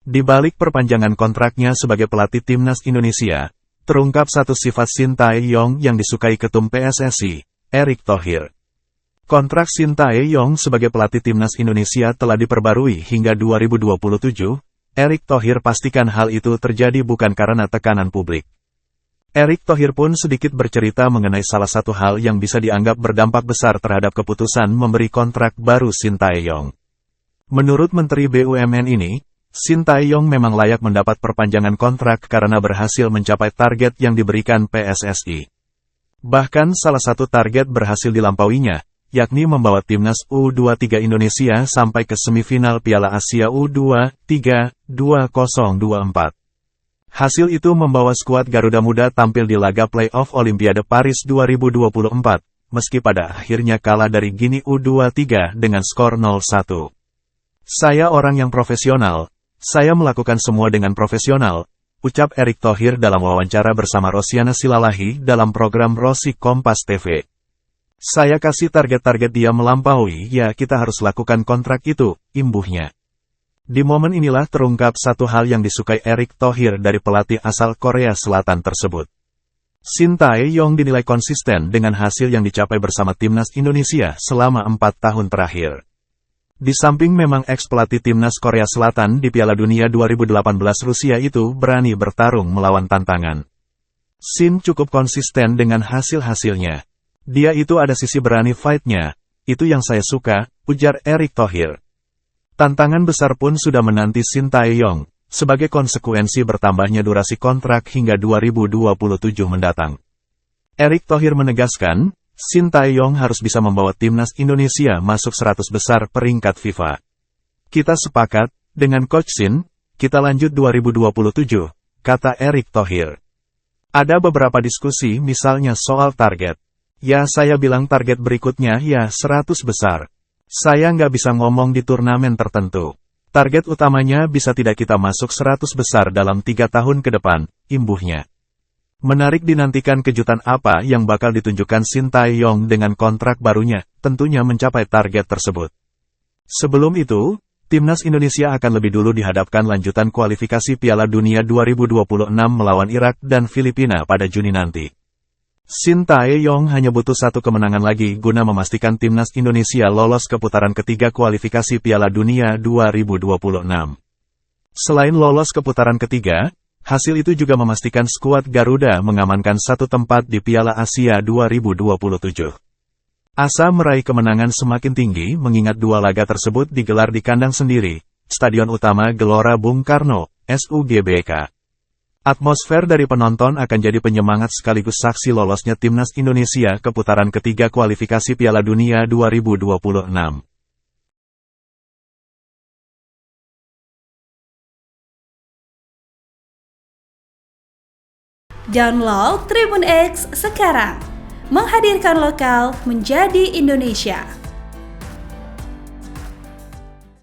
Di balik perpanjangan kontraknya sebagai pelatih timnas Indonesia, terungkap satu sifat Sintayong yang disukai ketum PSSI, Erick Thohir. Kontrak Sintayong sebagai pelatih timnas Indonesia telah diperbarui hingga 2027. Erick Thohir pastikan hal itu terjadi bukan karena tekanan publik. Erick Thohir pun sedikit bercerita mengenai salah satu hal yang bisa dianggap berdampak besar terhadap keputusan memberi kontrak baru Sintayong. Menurut Menteri BUMN ini, Sintayong memang layak mendapat perpanjangan kontrak karena berhasil mencapai target yang diberikan PSSI. Bahkan salah satu target berhasil dilampauinya, yakni membawa timnas U23 Indonesia sampai ke semifinal Piala Asia U23 2024. Hasil itu membawa skuad Garuda Muda tampil di laga play-off Olimpiade Paris 2024, meski pada akhirnya kalah dari Gini U23 dengan skor 0-1. Saya orang yang profesional, saya melakukan semua dengan profesional, ucap Erick Thohir dalam wawancara bersama Rosiana Silalahi dalam program Rosi Kompas TV. Saya kasih target-target dia melampaui, ya kita harus lakukan kontrak itu, imbuhnya. Di momen inilah terungkap satu hal yang disukai Erick Thohir dari pelatih asal Korea Selatan tersebut. Sintayong dinilai konsisten dengan hasil yang dicapai bersama timnas Indonesia selama 4 tahun terakhir. Di samping memang ex-pelatih timnas Korea Selatan di Piala Dunia 2018 Rusia itu berani bertarung melawan tantangan. Sin cukup konsisten dengan hasil-hasilnya. Dia itu ada sisi berani fight-nya, itu yang saya suka, ujar Erick Thohir. Tantangan besar pun sudah menanti Sintayong, sebagai konsekuensi bertambahnya durasi kontrak hingga 2027 mendatang. Erick Thohir menegaskan, Sintayong harus bisa membawa timnas Indonesia masuk 100 besar peringkat FIFA. Kita sepakat, dengan Coach Sin, kita lanjut 2027, kata Erick Thohir. Ada beberapa diskusi misalnya soal target. Ya saya bilang target berikutnya ya 100 besar. Saya nggak bisa ngomong di turnamen tertentu. Target utamanya bisa tidak kita masuk 100 besar dalam 3 tahun ke depan, imbuhnya. Menarik dinantikan kejutan apa yang bakal ditunjukkan Sintayong dengan kontrak barunya, tentunya mencapai target tersebut. Sebelum itu, timnas Indonesia akan lebih dulu dihadapkan lanjutan kualifikasi Piala Dunia 2026 melawan Irak dan Filipina pada Juni nanti. Sintayong hanya butuh satu kemenangan lagi guna memastikan timnas Indonesia lolos ke putaran ketiga kualifikasi Piala Dunia 2026. Selain lolos ke putaran ketiga, hasil itu juga memastikan skuad Garuda mengamankan satu tempat di Piala Asia 2027. Asa meraih kemenangan semakin tinggi mengingat dua laga tersebut digelar di kandang sendiri, Stadion Utama Gelora Bung Karno, SUGBK. Atmosfer dari penonton akan jadi penyemangat sekaligus saksi lolosnya timnas Indonesia ke putaran ketiga kualifikasi Piala Dunia 2026. Download Tribun X sekarang, menghadirkan lokal menjadi Indonesia.